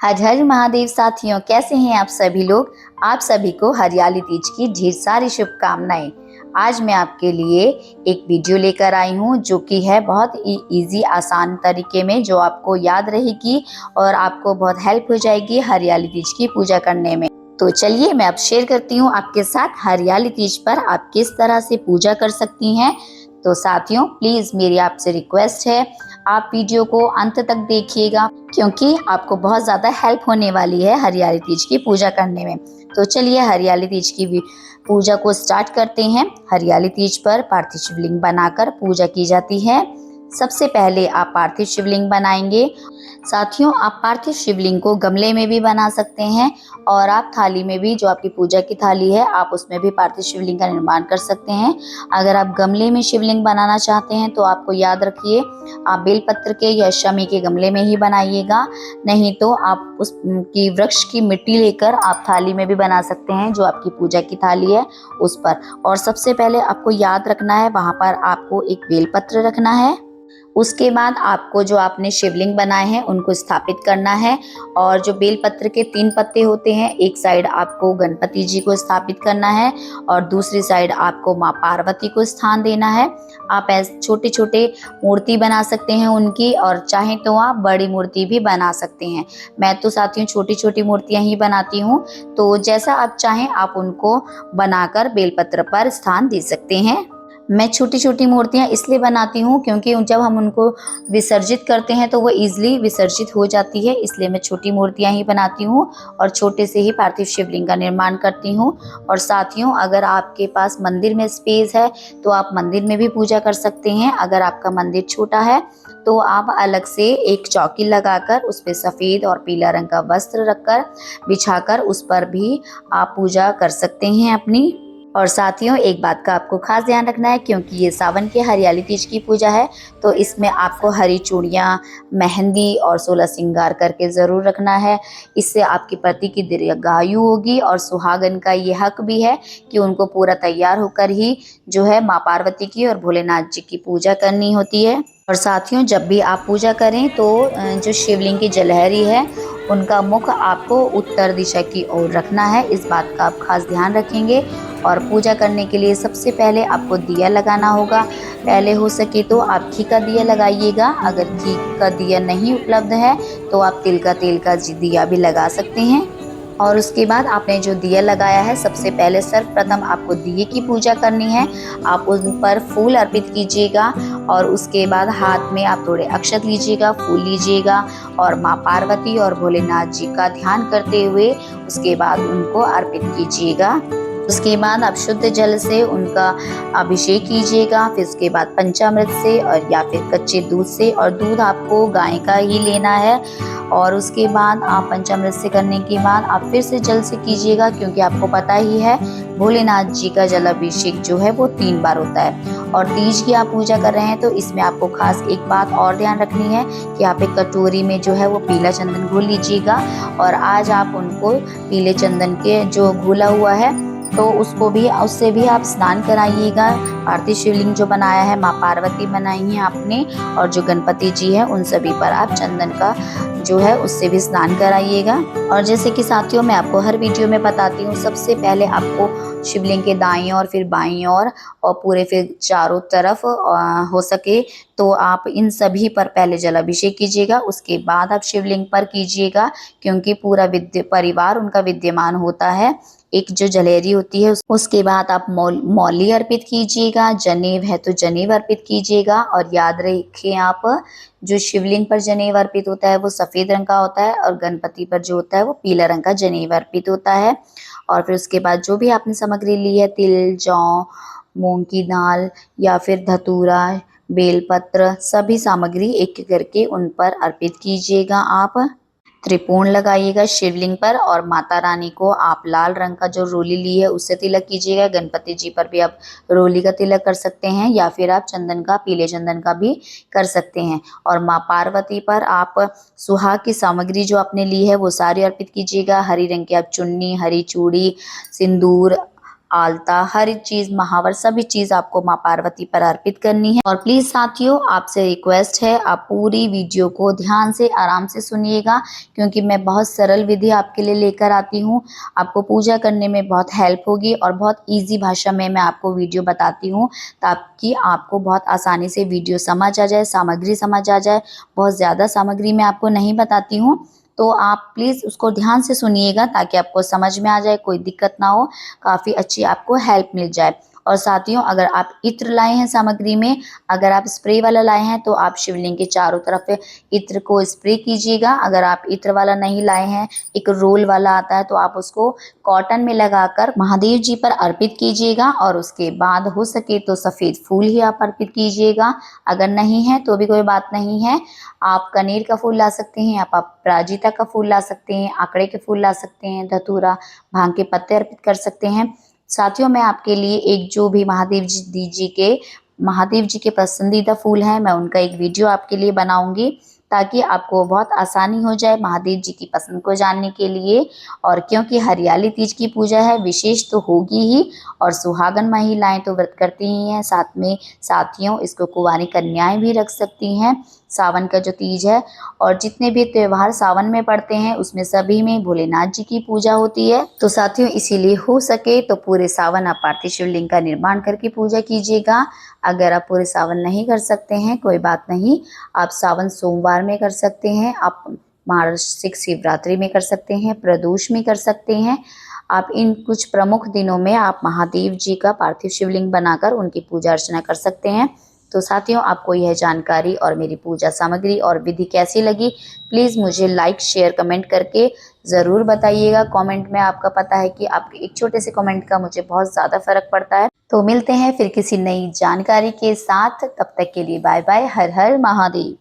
हर हर महादेव साथियों, कैसे हैं आप सभी लोग। आप सभी को हरियाली तीज की ढेर सारी शुभकामनाएं। आज मैं आपके लिए एक वीडियो लेकर आई हूं जो कि है बहुत ही इजी आसान तरीके में, जो आपको याद रहेगी और आपको बहुत हेल्प हो जाएगी हरियाली तीज की पूजा करने में। तो चलिए मैं अब शेयर करती हूँ आपके साथ हरियाली तीज पर आप किस तरह से पूजा कर सकती हैं। तो साथियों, प्लीज मेरी आपसे रिक्वेस्ट है, आप वीडियो को अंत तक देखिएगा क्योंकि आपको बहुत ज़्यादा हेल्प होने वाली है हरियाली तीज की पूजा करने में। तो चलिए हरियाली तीज की पूजा को स्टार्ट करते हैं। हरियाली तीज पर पार्थिव शिवलिंग बनाकर पूजा की जाती है। सबसे पहले आप पार्थिव शिवलिंग बनाएंगे। साथियों, आप पार्थिव शिवलिंग को गमले में भी बना सकते हैं और आप थाली में भी, जो आपकी पूजा की थाली है, आप उसमें भी पार्थिव शिवलिंग का निर्माण कर सकते हैं। अगर आप गमले में शिवलिंग बनाना चाहते हैं तो आपको याद रखिए, आप बेलपत्र के या शमी के गमले में ही बनाइएगा, नहीं तो आप उसकी वृक्ष की मिट्टी लेकर आप थाली में भी बना सकते हैं, जो आपकी पूजा की थाली है उस पर। और सबसे पहले आपको याद रखना है, वहां पर आपको एक बेलपत्र रखना है। उसके बाद आपको जो आपने शिवलिंग बनाए हैं उनको स्थापित करना है और जो बेलपत्र के 3 पत्ते होते हैं, एक साइड आपको गणपति जी को स्थापित करना है और दूसरी साइड आपको माँ पार्वती को स्थान देना है। आप ऐसे छोटे छोटे मूर्ति बना सकते हैं उनकी, और चाहे तो आप बड़ी मूर्ति भी बना सकते हैं। मैं तो साथियों छोटी छोटी मूर्तियां ही बनाती हूँ, तो जैसा आप चाहें आप उनको बनाकर बेलपत्र पर स्थान दे सकते हैं। मैं छोटी छोटी मूर्तियाँ इसलिए बनाती हूँ क्योंकि जब हम उनको विसर्जित करते हैं तो वो इजीली विसर्जित हो जाती है, इसलिए मैं छोटी मूर्तियाँ ही बनाती हूँ और छोटे से ही पार्थिव शिवलिंग का निर्माण करती हूँ। और साथियों, अगर आपके पास मंदिर में स्पेस है तो आप मंदिर में भी पूजा कर सकते हैं। अगर आपका मंदिर छोटा है तो आप अलग से एक चौकी लगाकर उस पर सफ़ेद और पीला रंग का वस्त्र रखकर बिछाकर उस पर भी आप पूजा कर सकते हैं अपनी। और साथियों, एक बात का आपको खास ध्यान रखना है, क्योंकि ये सावन के हरियाली तीज की पूजा है तो इसमें आपको हरी चूड़ियाँ, मेहंदी और 16 श्रृंगार करके ज़रूर रखना है। इससे आपके पति की दीर्घायु होगी और सुहागन का ये हक भी है कि उनको पूरा तैयार होकर ही जो है माँ पार्वती की और भोलेनाथ जी की पूजा करनी होती है। और साथियों, जब भी आप पूजा करें तो जो शिवलिंग की जलहरी है उनका मुख आपको उत्तर दिशा की ओर रखना है, इस बात का आप खास ध्यान रखेंगे। और पूजा करने के लिए सबसे पहले आपको दिया लगाना होगा। पहले हो सके तो आप घी का दिया लगाइएगा, अगर घी का दिया नहीं उपलब्ध है तो आप तिल का तेल का दिया भी लगा सकते हैं। और उसके बाद आपने जो दिया लगाया है, सबसे पहले सर्वप्रथम आपको दिए की पूजा करनी है। आप उन पर फूल अर्पित कीजिएगा और उसके बाद हाथ में आप थोड़े अक्षत लीजिएगा, फूल लीजिएगा और माँ पार्वती और भोलेनाथ जी का ध्यान करते हुए उसके बाद उनको अर्पित कीजिएगा। उसके बाद आप शुद्ध जल से उनका अभिषेक कीजिएगा, फिर उसके बाद पंचामृत से और या फिर कच्चे दूध से, और दूध आपको गाय का ही लेना है। और उसके बाद आप पंचामृत से करने के बाद आप फिर से जल से कीजिएगा, क्योंकि आपको पता ही है भोलेनाथ जी का जलाभिषेक जो है वो 3 बार होता है। और तीज की आप पूजा कर रहे हैं तो इसमें आपको खास एक बात और ध्यान रखनी है कि आप एक कटोरी में जो है वो पीला चंदन घोल लीजिएगा और आज आप उनको पीले चंदन के जो घोला हुआ है तो उससे भी आप स्नान कराइएगा। पार्थिव शिवलिंग जो बनाया है माँ पार्वती बनाई है आपने, और जो गणपति जी है उन सभी पर आप चंदन का जो है उससे भी स्नान कराइएगा। और जैसे कि साथियों मैं आपको हर वीडियो में बताती हूँ, सबसे पहले आपको शिवलिंग के दाईं और फिर बाईं और पूरे फिर चारों तरफ हो सके तो आप इन सभी पर पहले जलाभिषेक कीजिएगा, उसके बाद आप शिवलिंग पर कीजिएगा, क्योंकि पूरा परिवार उनका विद्यमान होता है। एक जो जलेरी होती है उसके बाद आप मौली अर्पित कीजिएगा, जनेव है तो जनेव अर्पित कीजिएगा। और याद रखें, आप जो शिवलिंग पर जनेव अर्पित होता है वो सफ़ेद रंग का होता है और गणपति पर जो होता है वो पीला रंग का जनेव अर्पित होता है। और फिर उसके बाद जो भी आपने सामग्री ली है, तिल, जौ, मूंग की दाल या फिर धतूरा, बेलपत्र, सभी सामग्री एक एक करके उन पर अर्पित कीजिएगा। आप त्रिपुण लगाइएगा शिवलिंग पर और माता रानी को आप लाल रंग का जो रोली ली है उससे तिलक कीजिएगा। गणपति जी पर भी आप रोली का तिलक कर सकते हैं या फिर आप चंदन का, पीले चंदन का भी कर सकते हैं। और माँ पार्वती पर आप सुहाग की सामग्री जो आपने ली है वो सारी अर्पित कीजिएगा। हरी रंग की आप चुन्नी, हरी चूड़ी, सिंदूर आलता, हर चीज, महावर, सभी चीज आपको माँ पार्वती पर अर्पित करनी है। और प्लीज साथियों, आपसे रिक्वेस्ट है, आप पूरी वीडियो को ध्यान से आराम से सुनिएगा, क्योंकि मैं बहुत सरल विधि आपके लिए लेकर आती हूँ। आपको पूजा करने में बहुत हेल्प होगी और बहुत ईजी भाषा में मैं आपको वीडियो बताती हूँ, ताकि आपको बहुत आसानी से वीडियो समझ आ जाए, सामग्री समझ आ जाए। बहुत ज़्यादा सामग्री मैं आपको नहीं बताती हूँ, तो आप प्लीज़ उसको ध्यान से सुनिएगा ताकि आपको समझ में आ जाए, कोई दिक्कत ना हो, काफ़ी अच्छी आपको हेल्प मिल जाए। और साथियों, अगर आप इत्र लाए हैं सामग्री में, अगर आप स्प्रे वाला लाए हैं तो आप शिवलिंग के चारों तरफ इत्र को स्प्रे कीजिएगा। अगर आप इत्र वाला नहीं लाए हैं, एक रोल वाला आता है, तो आप उसको कॉटन में लगाकर महादेव जी पर अर्पित कीजिएगा। और उसके बाद हो सके तो सफ़ेद फूल ही आप अर्पित कीजिएगा। अगर नहीं है तो भी कोई बात नहीं है, आप कनेर का फूल ला सकते हैं, आप अपराजिता का फूल ला सकते हैं, आंकड़े के फूल ला सकते हैं, धतूरा, भांग के पत्ते अर्पित कर सकते हैं। साथियों, मैं आपके लिए एक जो भी महादेव जी के पसंदीदा फूल हैं, मैं उनका एक वीडियो आपके लिए बनाऊंगी, ताकि आपको बहुत आसानी हो जाए महादेव जी की पसंद को जानने के लिए। और क्योंकि हरियाली तीज की पूजा है, विशेष तो होगी ही, और सुहागन महिलाएं तो व्रत करती ही हैं, साथ में साथियों इसको कुंवारी कन्याएं भी रख सकती हैं। सावन का जो तीज है और जितने भी त्योहार सावन में पड़ते हैं, उसमें सभी में भोलेनाथ जी की पूजा होती है। तो साथियों, इसीलिए हो सके तो पूरे सावन आप पार्थिव शिवलिंग का निर्माण करके पूजा कीजिएगा। अगर आप पूरे सावन नहीं कर सकते हैं, कोई बात नहीं, आप सावन सोमवार में कर सकते हैं, आप मासिक शिवरात्रि में कर सकते हैं, प्रदोष में कर सकते हैं। आप इन कुछ प्रमुख दिनों में आप महादेव जी का पार्थिव शिवलिंग बनाकर उनकी पूजा अर्चना कर सकते हैं। तो साथियों, आपको यह जानकारी और मेरी पूजा सामग्री और विधि कैसी लगी, प्लीज़ मुझे लाइक, शेयर, कमेंट करके ज़रूर बताइएगा। कमेंट में आपका पता है कि आपके एक छोटे से कमेंट का मुझे बहुत ज़्यादा फ़र्क पड़ता है। तो मिलते हैं फिर किसी नई जानकारी के साथ, तब तक के लिए बाय बाय। हर हर महादेव।